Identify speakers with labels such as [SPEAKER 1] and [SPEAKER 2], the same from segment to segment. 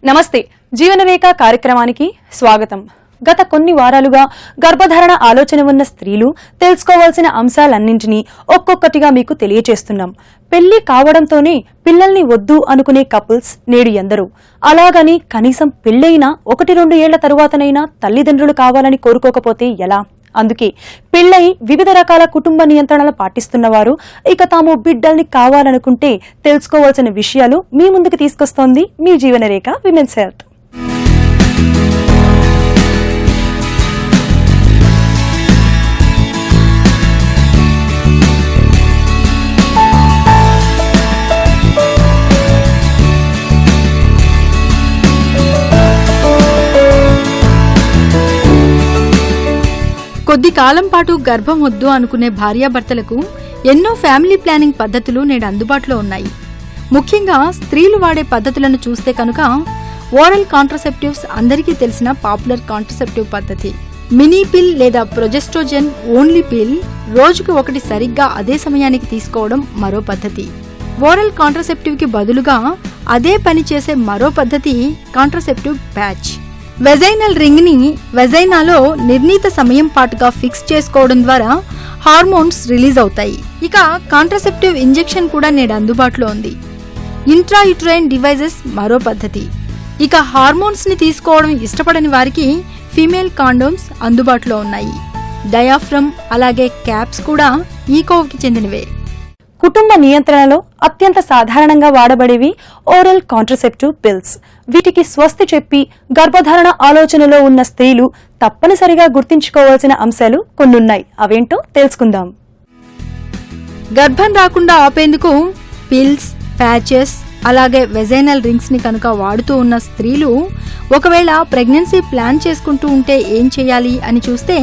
[SPEAKER 1] నమస్తే జీవనరేఖ కార్యక్రమానికి స్వాగతం. గత కొన్ని వారాలుగా గర్భధారణ ఆలోచన ఉన్న స్త్రీలు తెలుసుకోవాల్సిన అంశాలన్నింటినీ ఒక్కొక్కటిగా మీకు తెలియచేస్తున్నాం. పెళ్లి కావడంతోనే పిల్లల్ని వద్దు అనుకునే కపుల్స్ నేడు ఎందరో. అలాగని కనీసం పెళ్లైనా 1-2 ఏళ్ల తరువాతనైనా తల్లిదండ్రులు కావాలని కోరుకోకపోతే ఎలా? అందుకే పెళ్లై వివిధ రకాల కుటుంబ నియంత్రణలు పాటిస్తున్నవారు ఇక తాము బిడ్డల్ని కావాలనుకుంటే తెలుసుకోవాల్సిన విషయాలు మీ ముందుకు తీసుకొస్తోంది మీ జీవనరేఖ విమెన్స్ హెల్త్.
[SPEAKER 2] కొద్ది కాలం పాటు గర్భం వద్దు అనుకునే భార్యాభర్తలకు ఎన్నో ఫ్యామిలీ ప్లానింగ్ పద్ధతులు నేడు అందుబాటులో ఉన్నాయి. ముఖ్యంగా స్త్రీలు వాడే పద్ధతులను చూస్తే కనుక ఓరల్ కాంట్రసెప్టివ్స్ అందరికీ తెలిసిన పాపులర్ కాంట్రసెప్టివ్ పద్ధతి. మినీ పిల్ లేదా ప్రొజెస్ట్రోజెన్ ఓన్లీ పిల్ రోజుకు ఒకటి సరిగ్గా అదే సమయానికి తీసుకోవడం మరో పద్ధతి. ఓరల్ కాంట్రసెప్టివ్ కి బదులుగా అదే పని చేసే మరో పద్ధతి కాంట్రసెప్టివ్ ప్యాచ్. వెజైనల్ రింగ్ ని వెజైనాలో నిర్ణీత సమయం పాటుగా ఫిక్స్ చేసుకోవడం ద్వారా హార్మోన్స్ రిలీజ్ అవుతాయి. ఇక కాంట్రసెప్టివ్ ఇంజెక్షన్ కూడా నేడు అందుబాటులో ఉంది. ఇంట్రాయూట్రైన్ డివైజెస్ మరో పద్ధతి. ఇక హార్మోన్స్ ని తీసుకోవడం ఇష్టపడని వారికి ఫీమేల్ కాండోమ్స్ అందుబాటులో ఉన్నాయి. డయాఫ్రమ్ అలాగే క్యాప్స్ కూడా ఈ కోవకి చెందినవే.
[SPEAKER 1] కుటుంబ నియంత్రణలో అత్యంత సాధారణంగా వాడబడేవి ఓరల్ కాంట్రసెప్టివ్ పిల్స్. వీటికి స్వస్తి చెప్పి గర్భధారణ ఆలోచనలో ఉన్న స్త్రీలు తప్పనిసరిగా గుర్తుంచుకోవాల్సిన అంశాలు కొన్నున్నాయి. అవేంటో తెలుసుకుందాం.
[SPEAKER 2] గర్భం రాకుండా ఆపేందుకు పిల్స్, ప్యాచెస్ అలాగే వెజైనల్ రింగ్స్ ని కనుక వాడుతూ ఉన్న స్త్రీలు ఒకవేళ ప్రెగ్నెన్సీ ప్లాన్ చేసుకుంటూ ఉంటే ఏం చేయాలి అని చూస్తే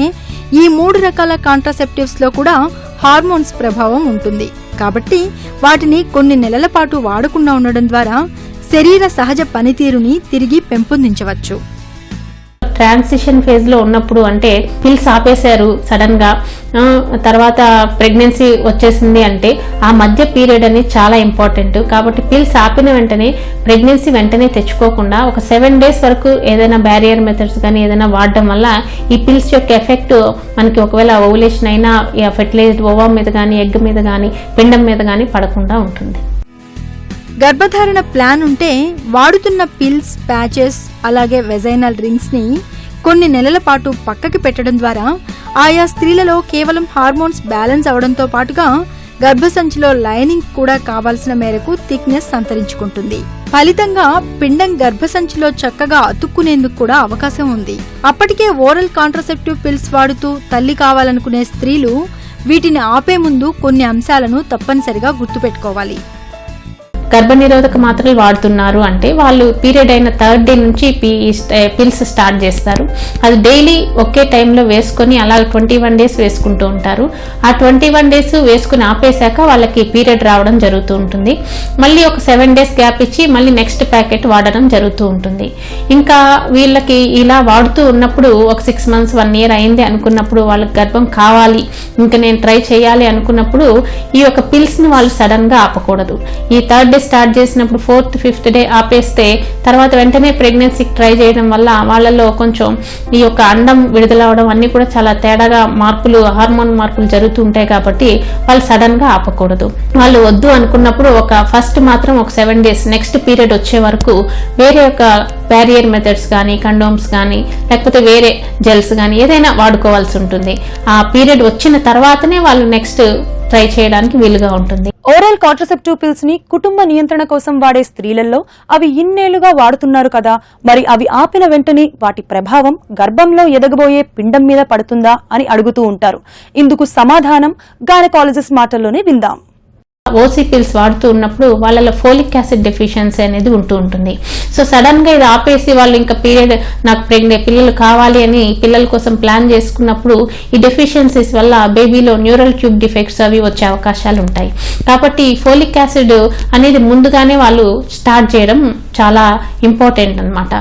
[SPEAKER 2] ఈ 3 రకాల కాంట్రసెప్టివ్స్ లో కూడా హార్మోన్స్ ప్రభావం ఉంటుంది. కాబట్టి వాటిని కొన్ని నెలల పాటు వాడకుండా ఉండడం ద్వారా శరీర సహజ పనితీరుని తిరిగి పెంపొందించవచ్చు.
[SPEAKER 3] ట్రాన్సిషన్ ఫేజ్ లో ఉన్నప్పుడు అంటే పిల్స్ ఆపేశారు సడన్ గా, తర్వాత ప్రెగ్నెన్సీ వచ్చేసింది అంటే ఆ మధ్య పీరియడ్ అనేది చాలా ఇంపార్టెంట్. కాబట్టి పిల్స్ ఆపిన వెంటనే ప్రెగ్నెన్సీ వెంటనే తెచ్చుకోకుండా ఒక 7 days వరకు ఏదైనా బ్యారియర్ మెథడ్స్ కానీ ఏదైనా వాడడం వల్ల ఈ పిల్స్ యొక్క ఎఫెక్ట్ మనకి ఒకవేళ ఓవులేషన్ అయినా ఫెర్టిలైజ్డ్ ఓవా మీద కానీ ఎగ్ మీద కానీ పిండం మీద కానీ పడకుండా ఉంటుంది.
[SPEAKER 2] గర్భధారణ ప్లాన్ ఉంటే వాడుతున్న పిల్స్, ప్యాచెస్ అలాగే వెజైనల్ రింగ్స్ ని కొన్ని నెలల పాటు పక్కకి పెట్టడం ద్వారా ఆయా స్త్రీలలో కేవలం హార్మోన్స్ బ్యాలెన్స్ అవడంతో పాటుగా గర్భసంచిలో లైనింగ్ కూడా కావాల్సిన మేరకు థిక్నెస్ సంతరించుకుంటుంది. ఫలితంగా పిండం గర్భసంచిలో చక్కగా అతుక్కునేందుకు కూడా అవకాశం ఉంది. అప్పటికే ఓరల్ కాంట్రసెప్టివ్ పిల్స్ వాడుతూ తల్లి కావాలనుకునే స్త్రీలు వీటిని ఆపే ముందు కొన్ని అంశాలను తప్పనిసరిగా గుర్తుపెట్టుకోవాలి.
[SPEAKER 3] గర్భనిరోధక మాత్రలు వాడుతున్నారు అంటే వాళ్ళు పీరియడ్ అయిన 3rd day నుంచి పిల్స్ స్టార్ట్ చేస్తారు. అది డైలీ ఒకే టైంలో వేసుకొని అలా 21 days వేసుకుంటూ ఉంటారు. ఆ 21 days వేసుకుని ఆపేశాక వాళ్ళకి పీరియడ్ రావడం జరుగుతూ ఉంటుంది. మళ్ళీ ఒక 7 days గ్యాప్ ఇచ్చి మళ్ళీ నెక్స్ట్ ప్యాకెట్ వాడడం జరుగుతూ ఉంటుంది. ఇంకా వీళ్ళకి ఇలా వాడుతూ ఉన్నప్పుడు ఒక 6 months 1 year అయింది అనుకున్నప్పుడు వాళ్ళకి గర్భం కావాలి, ఇంకా నేను ట్రై చేయాలి అనుకున్నప్పుడు ఈ యొక్క పిల్స్ ని వాళ్ళు సడన్ గా ఆపకూడదు. ఈ 3rd day స్టార్ట్ చేసినప్పుడు 4th 5th day ఆపేస్తే తర్వాత వెంటనే ప్రెగ్నెన్సీకి ట్రై చేయడం వల్ల వాళ్ళలో కొంచెం ఈ యొక్క అండం విడుదలవడం అన్ని కూడా చాలా తేడాగా మార్పులు, హార్మోన్ మార్పులు జరుగుతూ ఉంటాయి. కాబట్టి వాళ్ళు సడన్ గా ఆపకూడదు. వాళ్ళు వద్దు అనుకున్నప్పుడు ఒక ఫస్ట్ మాత్రం ఒక 7 days నెక్స్ట్ పీరియడ్ వచ్చే వరకు వేరే యొక్క బ్యారియర్ మెథడ్స్ కానీ కండోమ్స్ కానీ లేకపోతే వేరే జెల్స్ కానీ ఏదైనా వాడుకోవాల్సి ఉంటుంది. ఆ పీరియడ్ వచ్చిన తర్వాతనే వాళ్ళు నెక్స్ట్ ట్రై చేయడానికి వీలుగా ఉంటుంది.
[SPEAKER 1] ఓరల్ కాంట్రసెప్టివ్ పిల్స్ ని కుటుంబ నియంత్రణ కోసం వాడే స్త్రీలలో అవి ఇన్నేళ్లుగా వాడుతున్నారు కదా, మరి అవి ఆపిన వెంటనే వాటి ప్రభావం గర్భంలో ఎదగబోయే పిండం మీద పడుతుందా అని అడుగుతూ ఉంటారు. ఇందుకు సమాధానం గైనకాలజిస్ట్ మాటల్లోనే విందాం.
[SPEAKER 3] ఓసీ పిల్స్ వాడుతూ ఉన్నప్పుడు వాళ్ళలో ఫోలిక్ యాసిడ్ డెఫిషియన్సీ అనేది ఉంటూ ఉంటుంది. సో సడన్ గా ఇది ఆపేసి వాళ్ళు ఇంకా పీరియడ్ నాకు పిల్లలు కావాలి అని పిల్లల కోసం ప్లాన్ చేసుకున్నప్పుడు ఈ డెఫిషియన్సీస్ వల్ల బేబీలో న్యూరల్ ట్యూబ్ డిఫెక్ట్స్ అవి వచ్చే అవకాశాలు ఉంటాయి. కాబట్టి ఫోలిక్ యాసిడ్ అనేది ముందుగానే వాళ్ళు స్టార్ట్ చేయడం చాలా ఇంపార్టెంట్ అన్నమాట.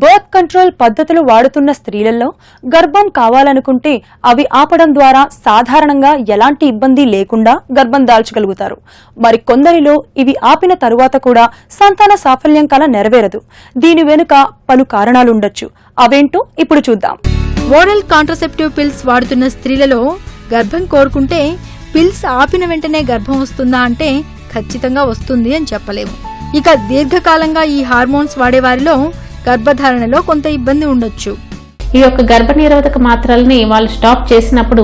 [SPEAKER 1] బర్త్ కంట్రోల్ పద్ధతులు వాడుతున్న స్త్రీలలో గర్భం కావాలనుకుంటే అవి ఆపడం ద్వారా సాధారణంగా ఎలాంటి ఇబ్బంది లేకుండా గర్భం దాల్చగలుగుతారు. మరి కొందరిలో ఇవి ఆపిన తరువాత కూడా సంతాన సాఫల్యం కల నెరవేరదు. దీని వెనుక పలు కారణాలుండొచ్చు. అవేంటో ఇప్పుడు చూద్దాం.
[SPEAKER 2] ఓరల్ కాంట్రసెప్టివ్ పిల్స్ వాడుతున్న స్త్రీలలో గర్భం కోరుకుంటే పిల్స్ ఆపిన వెంటనే గర్భం వస్తుందా అంటే ఖచ్చితంగా వస్తుంది అని చెప్పలేము. ఇక దీర్ఘకాలంగా ఈ హార్మోన్స్ వాడేవారిలో గర్భధారణలో కొంత ఇబ్బంది ఉండొచ్చు.
[SPEAKER 3] ఈ యొక్క గర్భనిరోధక మాత్రల్ని వాళ్ళు స్టాప్ చేసినప్పుడు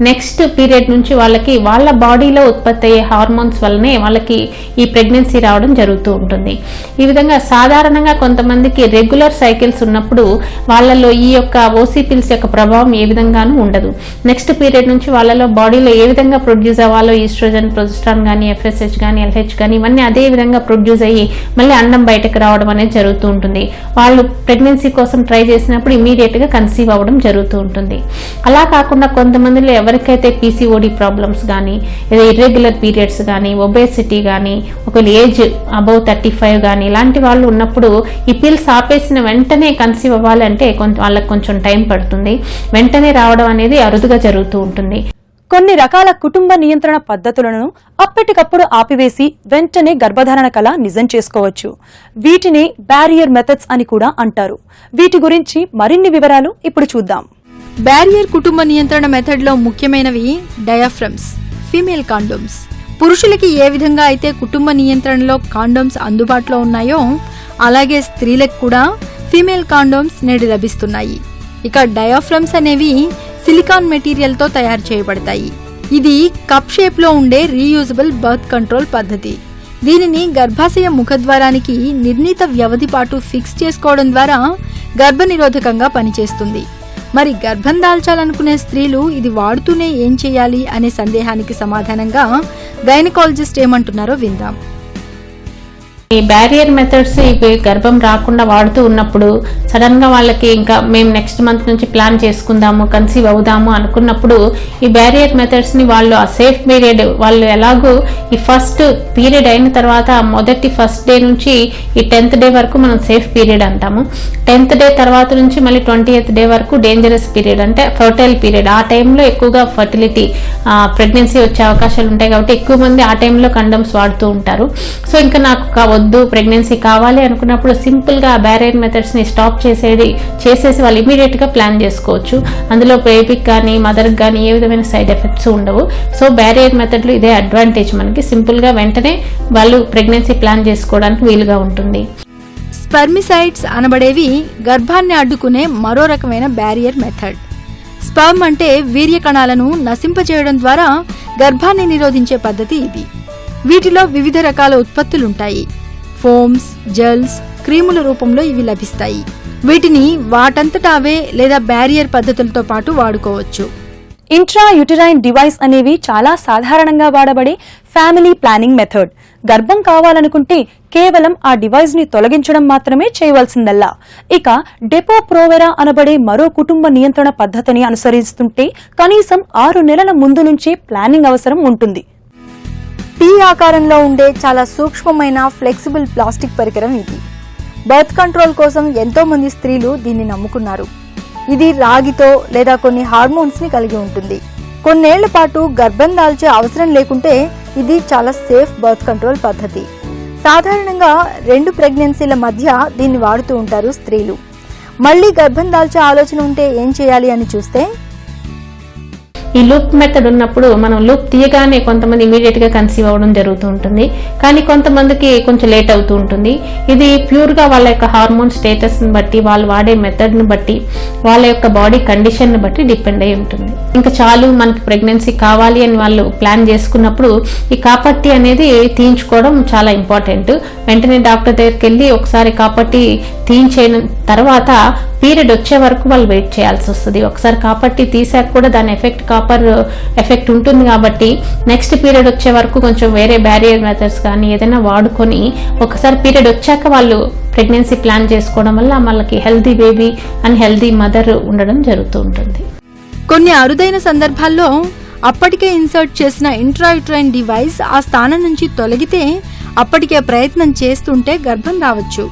[SPEAKER 3] నెక్స్ట్ పీరియడ్ నుంచి వాళ్ళకి వాళ్ళ బాడీలో ఉత్పత్తి అయ్యే హార్మోన్స్ వల్లనే వాళ్ళకి ఈ ప్రెగ్నెన్సీ రావడం జరుగుతూ ఉంటుంది. ఈ విధంగా సాధారణంగా కొంతమందికి రెగ్యులర్ సైకిల్స్ ఉన్నప్పుడు వాళ్ళలో ఈ యొక్క ఓసీ పిల్స్ యొక్క ప్రభావం ఏ విధంగానూ ఉండదు. నెక్స్ట్ పీరియడ్ నుంచి వాళ్ళలో బాడీలో ఏ విధంగా ప్రొడ్యూస్ అవ్వాలో ఈస్ట్రోజన్, ప్రొజెస్ట్రాన్ కానీ, FSH కానీ, LH కానీ ఇవన్నీ అదే విధంగా ప్రొడ్యూస్ అయ్యి మళ్ళీ అండం బయటకు రావడం అనేది జరుగుతూ ఉంటుంది. వాళ్ళు ప్రెగ్నెన్సీ కోసం ట్రై చేసినప్పుడు ఇమీడియట్ గా కన్సీవ్ అవ్వడం జరుగుతూ ఉంటుంది. అలా కాకుండా కొంతమందిలో ఎవరికైతే PCOD ప్రాబ్లమ్స్ కానీ, లేదా ఇర్రెగ్యులర్ పీరియడ్స్ కానీ, ఒబేసిటీ కానీ, ఒకవేళ ఏజ్ అబౌవ్ 35 కానీ ఇలాంటి వాళ్ళు ఉన్నప్పుడు ఈ పిల్స్ ఆపేసిన వెంటనే కన్సీవ్ అవ్వాలంటే వాళ్ళకి కొంచెం టైం పడుతుంది. వెంటనే రావడం అనేది అరుదుగా జరుగుతూ ఉంటుంది.
[SPEAKER 1] కొన్ని రకాల కుటుంబ నియంత్రణ పద్ధతులను అప్పటికప్పుడు ఆపివేసి వెంటనే గర్భధారణ కల నిజం చేసుకోవచ్చు. వీటిని బ్యారియర్ మెథడ్స్ అని కూడా అంటారు. వీటి గురించి మరిన్ని వివరాలు ఇప్పుడు చూద్దాం.
[SPEAKER 2] బ్యారియర్ కుటుంబ నియంత్రణ మెథడ్లో ముఖ్యమైనవి డయాఫ్రమ్స్, ఫీమేల్ కాండోమ్స్. పురుషులకి ఏ విధంగా అయితే కుటుంబ నియంత్రణలో కాండోమ్స్ అందుబాటులో ఉన్నాయో అలాగే స్త్రీలకు కూడా ఫీమేల్ కాండోమ్స్ నేడు లభిస్తున్నాయి. ఇక డయాఫ్రమ్స్ అనేవి సిలికాన్ మెటీరియల్ తో తయారు చేయబడతాయి. ఇది కప్ షేప్ లో ఉండే రీయూజబుల్ బర్త్ కంట్రోల్ పద్ధతి. దీనిని గర్భాశయ ముఖద్వారానికి నిర్ణీత వ్యవధి పాటు ఫిక్స్ చేసుకోవడం ద్వారా గర్భనిరోధకంగా పనిచేస్తుంది. మరి గర్భం దాల్చాలనుకునే స్త్రీలు ఇది వాడుతూనే ఏం చేయాలి అనే సందేహానికి సమాధానంగా గైనకాలజిస్ట్ ఏమంటున్నారో విందాం.
[SPEAKER 3] ఈ బ్యారియర్ మెథడ్స్ ఇవి గర్భం రాకుండా వాడుతూ ఉన్నప్పుడు సడన్ గా వాళ్ళకి ఇంకా మేము నెక్స్ట్ మంత్ నుంచి ప్లాన్ చేసుకుందాము, కన్సీవ్ అవుదాము అనుకున్నప్పుడు ఈ బ్యారియర్ మెథడ్స్ ని వాళ్ళు ఆ సేఫ్ పీరియడ్ వాళ్ళు ఎలాగో ఈ ఫస్ట్ పీరియడ్ అయిన తర్వాత మొదటి ఫస్ట్ డే నుంచి ఈ 10th డే వరకు మనం సేఫ్ పీరియడ్ అంటాము. 10th డే తర్వాత నుంచి మళ్ళీ 20th డే వరకు డేంజరస్ పీరియడ్ అంటే ఫర్టైల్ పీరియడ్. ఆ టైంలో ఎక్కువగా ఫర్టిలిటీ ప్రెగ్నెన్సీ వచ్చే అవకాశాలు ఉంటాయి కాబట్టి ఎక్కువ మంది ఆ టైంలో కండమ్స్ వాడుతూ ఉంటారు. సో ఇంకా నాకు వద్దు ప్రెగ్నెన్సీ కావాలి అనుకున్నప్పుడు సింపుల్ గా బ్యారియర్ మెథడ్స్ ని స్టాప్ చేసేసి వాళ్ళు ఇమీడియట్ గా ప్లాన్ చేసుకోవచ్చు. అందులో బేబీకి కానీ మదర్ కానీ ఏ విధమైన సైడ్ ఎఫెక్ట్స్ ఉండవు. సో బ్యారియర్ మెథడ్ లో ఇదే అడ్వాంటేజ్, మనకి సింపుల్ గా వెంటనే వాళ్ళు ప్రెగ్నెన్సీ ప్లాన్ చేసుకోవడానికి వీలుగా ఉంటుంది.
[SPEAKER 2] స్పెర్మిసైడ్స్ అనబడేవి గర్భాన్ని అడ్డుకునే మరో రకమైన బ్యారియర్ మెథడ్. స్పర్మ్ అంటే వీర్య కణాలను నశింపచేయడం ద్వారా గర్భాన్ని నిరోధించే పద్ధతి ఇది. వీటిలో వివిధ రకాల ఉత్పత్తులుంటాయి. ఫోమ్స్, జెల్స్, క్రీముల రూపంలో ఇవి లభిస్తాయి. వీటిని వాటంతటా అవే లేదా బ్యారియర్ పద్ధతులతో పాటు వాడుకోవచ్చు.
[SPEAKER 1] ఇంట్రా యూటరైన్ డివైస్ అనేవి చాలా సాధారణంగా వాడబడే ఫ్యామిలీ ప్లానింగ్ మెథడ్. గర్భం కావాలనుకుంటే కేవలం ఆ డివైస్ ని తొలగించడం మాత్రమే చేయవలసిందల్లా. ఇక డెపో ప్రోవెరా అనబడే మరో కుటుంబ నియంత్రణ పద్ధతిని అనుసరిస్తుంటే కనీసం 6 నెలల ముందు నుంచే ప్లానింగ్ అవసరం ఉంటుంది.
[SPEAKER 2] టీ ఆకారంలో ఉండే చాలా సూక్ష్మమైన ఫ్లెక్సిబుల్ ప్లాస్టిక్ పరికరం ఇది. బర్త్ కంట్రోల్ కోసం ఎంతో మంది స్త్రీలు దీన్ని నమ్ముకున్నారు. ఇది రాగితో లేదా కొన్ని హార్మోన్స్ ని కలిగి ఉంటుంది. కొన్నేళ్ల పాటు గర్భం దాల్చే అవసరం లేకుంటే ఇది చాలా సేఫ్ బర్త్ కంట్రోల్ పద్ధతి. సాధారణంగా 2 ప్రెగ్నెన్సీల మధ్య దీన్ని వాడుతూ ఉంటారు స్త్రీలు. మళ్లీ గర్భం దాల్చే ఆలోచన ఉంటే ఏం చేయాలి అని చూస్తే
[SPEAKER 3] ఈ లూప్ మెథడ్ ఉన్నప్పుడు మనం లూప్ తీయగానే కొంతమంది ఇమీడియట్ గా కన్సీవ్ అవ్వడం జరుగుతూ ఉంటుంది. కానీ కొంతమందికి కొంచెం లేట్ అవుతూ ఉంటుంది. ఇది ప్యూర్ గా వాళ్ళ యొక్క హార్మోన్ స్టేటస్ ని బట్టి, వాళ్ళు వాడే మెథడ్ ని బట్టి, వాళ్ళ యొక్క బాడీ కండిషన్ ని బట్టి డిపెండ్ అయి ఉంటుంది. ఇంకా చాలు మనకి ప్రెగ్నెన్సీ కావాలి అని వాళ్ళు ప్లాన్ చేసుకున్నప్పుడు ఈ కాపట్టి అనేది తీయించుకోవడం చాలా ఇంపార్టెంట్. వెంటనే డాక్టర్ దగ్గరికి వెళ్ళి ఒకసారి కాపట్టి తీయించిన తర్వాత పీరియడ్ వచ్చే వరకు వాళ్ళు వెయిట్ చేయాల్సి వస్తుంది. ఒకసారి కాపట్టి తీసాక కూడా దాని ఎఫెక్ట్ కాపర్ ఎఫెక్ట్ ఉంటుంది కాబట్టి నెక్స్ట్ పీరియడ్ వచ్చే వరకు కొంచెం వేరే బ్యారియర్ మెథడ్స్ కానీ ఏదైనా వాడుకొని ఒకసారి పీరియడ్ వచ్చాక వాళ్ళు ప్రెగ్నెన్సీ ప్లాన్ చేసుకోవడం వల్ల మనకి healthy baby and healthy mother ఉండడం జరుగుతూ ఉంటుంది.
[SPEAKER 2] కొన్ని అరుదైన సందర్భాల్లో అప్పటికే ఇన్సర్ట్ చేసిన ఇంట్రాయూట్రైన్ డివైస్ ఆ స్థానం నుంచి తొలగితే అప్పటికే ప్రయత్నం చేస్తుంటే గర్భం రావచ్చు.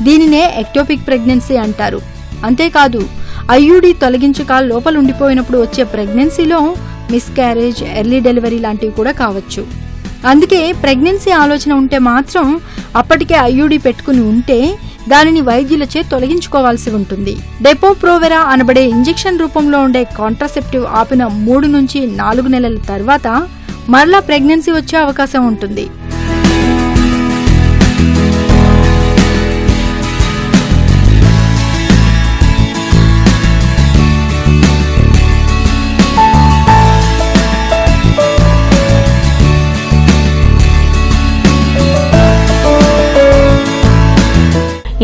[SPEAKER 2] దీనినే ఎక్టోపిక్ ప్రెగ్నెన్సీ అంటారు. అంతేకాదు ఐయుడి తొలగించక లోపలుండిపోయినప్పుడు వచ్చే ప్రెగ్నెన్సీలో మిస్క్యారేజ్, ఎర్లీ డెలివరీ లాంటివి కూడా కావచ్చు. అందుకే ప్రెగ్నెన్సీ ఆలోచన ఉంటే మాత్రం అప్పటికే ఐయుడి పెట్టుకుని ఉంటే దానిని వైద్యులచే తొలగించుకోవాల్సి ఉంటుంది. డెపో-ప్రోవెరా అనబడే ఇంజెక్షన్ రూపంలో ఉండే కాంట్రాసెప్టివ్ ఆపిన 3 నుంచి 4 నెలల తర్వాత మరలా ప్రెగ్నెన్సీ వచ్చే అవకాశం ఉంటుంది.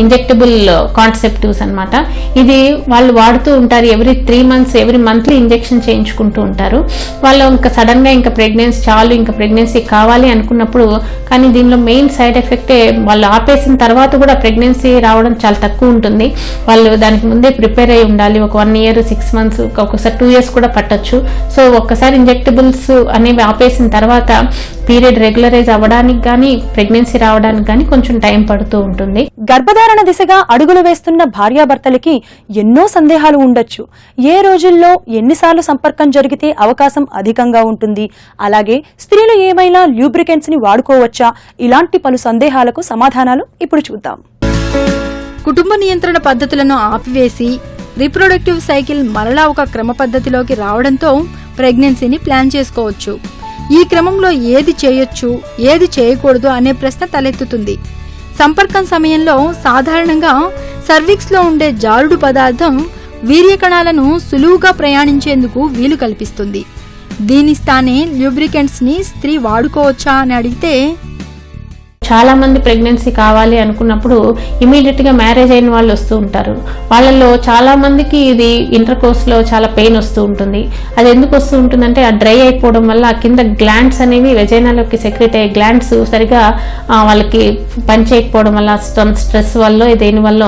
[SPEAKER 3] ఇంజెక్టబుల్ కాంట్రాసెప్టివ్స్ అన్నమాట. ఇది వాళ్ళు వాడుతూ ఉంటారు. Every 3 months every monthly injection చేయించుకుంటూ ఉంటారు. వాళ్ళు ఇంకా సడన్ గా ఇంకా ప్రెగ్నెన్సీ చాలు, ఇంకా ప్రెగ్నెన్సీ కావాలి అనుకున్నప్పుడు, కానీ దీనిలో మెయిన్ సైడ్ ఎఫెక్టే వాళ్ళు ఆపేసిన తర్వాత కూడా ప్రెగ్నెన్సీ రావడం చాలా తక్కువ ఉంటుంది. వాళ్ళు దానికి ముందే ప్రిపేర్ అయి ఉండాలి. ఒక 1 year 6 months ఒక్కొక్కసారి 2 years కూడా పట్టొచ్చు. సో ఒక్కసారి ఇంజెక్టబుల్స్ అనేవి ఆపేసిన తర్వాత పీరియడ్ రెగ్యులరైజ్ అవ్వడానికి కానీ ప్రెగ్నెన్సీ రావడానికి కానీ కొంచెం టైం పడుతూ ఉంటుంది.
[SPEAKER 1] గర్భధారణ దిశగా అడుగులు వేస్తున్న భార్యాభర్తలకి ఎన్నో సందేహాలు ఉండొచ్చు. ఏ రోజుల్లో ఎన్నిసార్లు సంపర్కం జరిగితే అవకాశం అధికంగా ఉంటుంది, అలాగే స్త్రీలు ఏమైనా ల్యూబ్రికెంట్స్ ని వాడుకోవచ్చా, ఇలాంటి పలు సందేహాలకు సమాధానాలు ఇప్పుడు చూద్దాం.
[SPEAKER 2] కుటుంబ నియంత్రణ పద్ధతులను ఆపివేసి రీప్రొడక్టివ్ సైకిల్ మరలా ఒక క్రమ పద్ధతిలోకి రావడంతో ప్రెగ్నెన్సీని ప్లాన్ చేసుకోవచ్చు. ఈ క్రమంలో ఏది చేయొచ్చు, ఏది చేయకూడదు అనే ప్రశ్న తలెత్తుతుంది. సంపర్కం సమయంలో సాధారణంగా సర్విక్స్ లో ఉండే జారుడు పదార్థం వీర్యకణాలను సులువుగా ప్రయాణించేందుకు వీలు కల్పిస్తుంది. దీని స్థానే ల్యూబ్రికెంట్స్ ని స్త్రీ వాడుకోవచ్చా అని అడిగితే,
[SPEAKER 3] చాలా మంది ప్రెగ్నెన్సీ కావాలి అనుకున్నప్పుడు ఇమీడియట్ గా మ్యారేజ్ అయిన వాళ్ళు వస్తూ ఉంటారు. వాళ్ళలో చాలా మందికి ఇది ఇంటర్ కోర్స్ లో చాలా పెయిన్ వస్తూ ఉంటుంది. అది ఎందుకు వస్తూ ఉంటుందంటే ఆ డ్రై అయిపోవడం వల్ల ఆ కింద గ్లాండ్స్ అనేవి వెజైనాలోకి సెక్రెట్ అయ్యే గ్లాండ్స్ సరిగా వాళ్ళకి పని చేయకపోవడం వల్ల, స్ట్రెస్ వల్ల, దేని వల్ల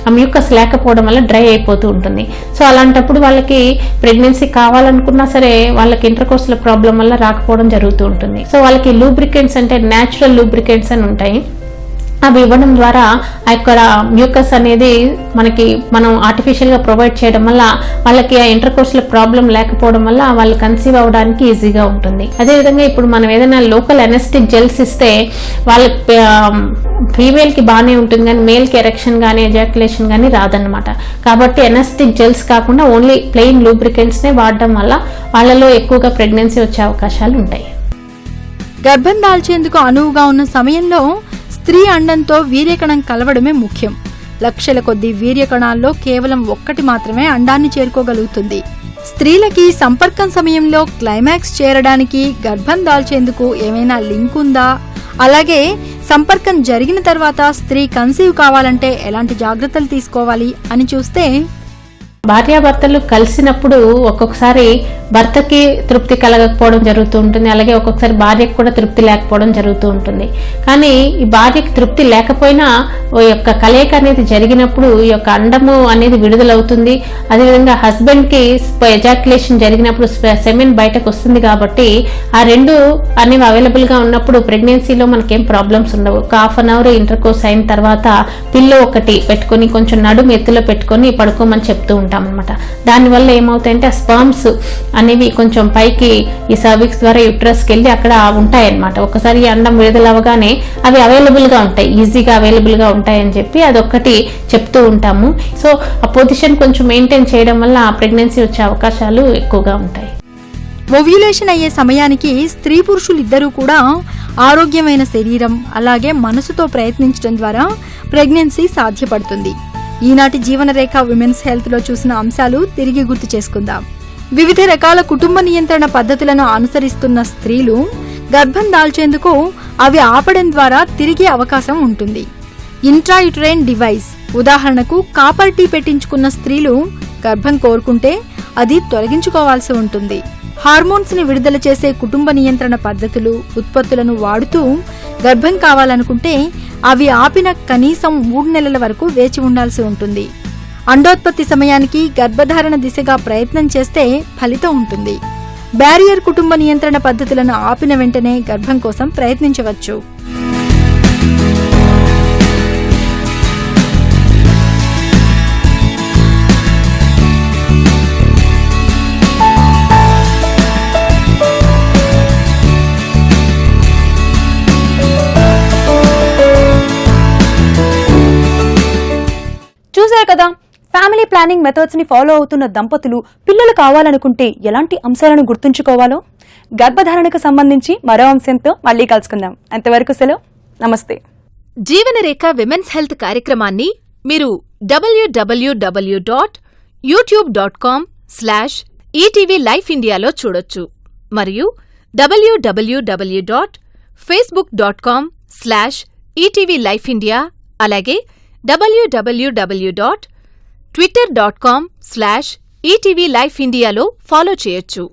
[SPEAKER 3] ఆ మ్యూకస్ లేకపోవడం వల్ల డ్రై అయిపోతూ ఉంటుంది. సో అలాంటప్పుడు వాళ్ళకి ప్రెగ్నెన్సీ కావాలనుకున్నా సరే వాళ్ళకి ఇంటర్ కోర్స్ లో ప్రాబ్లం వల్ల రాకపోవడం జరుగుతూ ఉంటుంది. సో వాళ్ళకి లూబ్రికెంట్స్ అంటే న్యాచురల్ లూబ్రికెంట్స్ అని ఉంటాయి. అవి ఇవ్వడం ద్వారా అక్కడ మ్యూకస్ అనేది మనం ఆర్టిఫిషియల్ గా ప్రొవైడ్ చేయడం వల్ల వాళ్ళకి ఆ ఇంటర్ కోర్స్ లో ప్రాబ్లం లేకపోవడం వల్ల వాళ్ళు కన్సీవ్ అవడానికి ఈజీగా ఉంటుంది. అదేవిధంగా ఇప్పుడు మనం ఏదైనా లోకల్ ఎనెస్టిక్ జెల్స్ ఇస్తే వాళ్ళకి ఫీమేల్ కి బాగానే ఉంటుంది, కానీ మేల్ కి ఎరెక్షన్ కానీ ఎజాక్యులేషన్ కానీ రాదన్నమాట. కాబట్టి ఎనెస్టిక్ జెల్స్ కాకుండా ఓన్లీ ప్లెయిన్ లూబ్రికెంట్స్ నే వాడడం వల్ల వాళ్ళలో ఎక్కువగా ప్రెగ్నెన్సీ వచ్చే అవకాశాలు ఉంటాయి.
[SPEAKER 2] గర్భం దాల్చేందుకు అనువుగా ఉన్న సమయంలో స్త్రీ అండంతో వీర్యకణం కలవడమే ముఖ్యం. లక్షల కొద్ది వీర్యకణాల్లో కేవలం 1 మాత్రమే అండాన్ని చేరుకోగలుగుతుంది. స్త్రీలకి సంపర్కం సమయంలో క్లైమాక్స్ చేరడానికి గర్భం దాల్చేందుకు ఏమైనా లింక్ ఉందా, అలాగే సంపర్కం జరిగిన తర్వాత స్త్రీ కన్సీవ్ కావాలంటే ఎలాంటి జాగ్రత్తలు తీసుకోవాలి అని చూస్తే,
[SPEAKER 3] భార్యాభర్తలు కలిసినప్పుడు ఒక్కొక్కసారి భర్తకి తృప్తి కలగకపోవడం జరుగుతూ ఉంటుంది, అలాగే ఒక్కొక్కసారి భార్యకు కూడా తృప్తి లేకపోవడం జరుగుతూ ఉంటుంది. కానీ ఈ భార్యకి తృప్తి లేకపోయినా ఈ యొక్క కలయిక అనేది జరిగినప్పుడు ఈ యొక్క అండము అనేది విడుదలవుతుంది. అదేవిధంగా హస్బెండ్ కి ఎజాక్యులేషన్ జరిగినప్పుడు సెమెన్ బయటకు వస్తుంది. కాబట్టి ఆ 2 అనేవి అవైలబుల్ గా ఉన్నప్పుడు ప్రెగ్నెన్సీలో మనకేం ప్రాబ్లమ్స్ ఉండవు. ఒక 1/2 hour ఇంటర్ కోర్స్ అయిన తర్వాత పిల్లో ఒకటి పెట్టుకొని కొంచెం నడుము ఎత్తులో పెట్టుకొని పడుకోమని చెప్తూ ఉంటాం అన్నమాట. దానివల్ల ఏమవుతాయంటే ఆ స్పర్మ్స్ అనేవి కొంచెం పైకి ఈ సర్విక్స్ ద్వారా యూట్రస్కి వెళ్ళి అక్కడ ఉంటాయన్నమాట. ఒకసారి ఈ అండం విడుదలవగానే అవి అవైలబుల్ గా ఉంటాయి, ఈజీగా అవైలబుల్ గా ఉంటాయని చెప్పి అదొక్కటి చెప్తూ ఉంటాము. సో ఆ పొజిషన్ కొంచెం మెయింటైన్ చేయడం వల్ల ప్రెగ్నెన్సీ వచ్చే అవకాశాలు ఎక్కువగా ఉంటాయి.
[SPEAKER 2] ఓవ్యులేషన్ అయ్యే సమయానికి స్త్రీ పురుషులిద్దరూ కూడా ఆరోగ్యమైన శరీరం అలాగే మనసుతో ప్రయత్నించడం ద్వారా ప్రెగ్నెన్సీ సాధ్యపడుతుంది. ఈనాటి జీవనరేఖ విమెన్స్ హెల్త్ లో చూసిన అంశాలు తిరిగి గుర్తు చేసుకుందాం. వివిధ రకాల కుటుంబ నియంత్రణ పద్ధతులను అనుసరిస్తున్న స్త్రీలు గర్భం దాల్చేందుకు అవి ఆపడం ద్వారా తిరిగే అవకాశం ఉంటుంది. ఇంట్రాయుటరైన్ డివైస్, ఉదాహరణకు కాపర్ టీ పెట్టించుకున్న స్త్రీలు గర్భం కోరుకుంటే అది తొలగించుకోవాల్సి ఉంటుంది. హార్మోన్స్ ని విడుదల చేసే కుటుంబ నియంత్రణ పద్ధతులు, ఉత్పత్తులను వాడుతూ గర్భం కావాలనుకుంటే అవి ఆపిన కనీసం 3 నెలల వరకు వేచి ఉండాల్సి ఉంటుంది. అండోత్పత్తి సమయానికి గర్భధారణ దిశగా ప్రయత్నం చేస్తే ఫలితం ఉంటుంది. బ్యారియర్ కుటుంబ నియంత్రణ పద్ధతులను ఆపిన వెంటనే గర్భం కోసం ప్రయత్నించవచ్చు.
[SPEAKER 1] చూశారు కదా, ఫ్యామిలీ ప్లానింగ్ మెథడ్స్ని ఫాలో అవుతున్న దంపతులు పిల్లలు కావాలనుకుంటే ఎలాంటి అంశాలను గుర్తుంచుకోవాలో. గర్భధారణకు సంబంధించి మరో అంశంతో మళ్ళీ కలుసుకుందాం. అంతవరకు సెలవు, నమస్తే.
[SPEAKER 4] జీవనరేఖ విమెన్స్ హెల్త్ కార్యక్రమాన్ని మీరు www.youtube.com/ETV Life Indiaలో చూడొచ్చు మరియు www.facebook.com/ETV Life India అలాగే www.twitter.com/ETV Life Indiaలో ఫాలో చేయొచ్చు.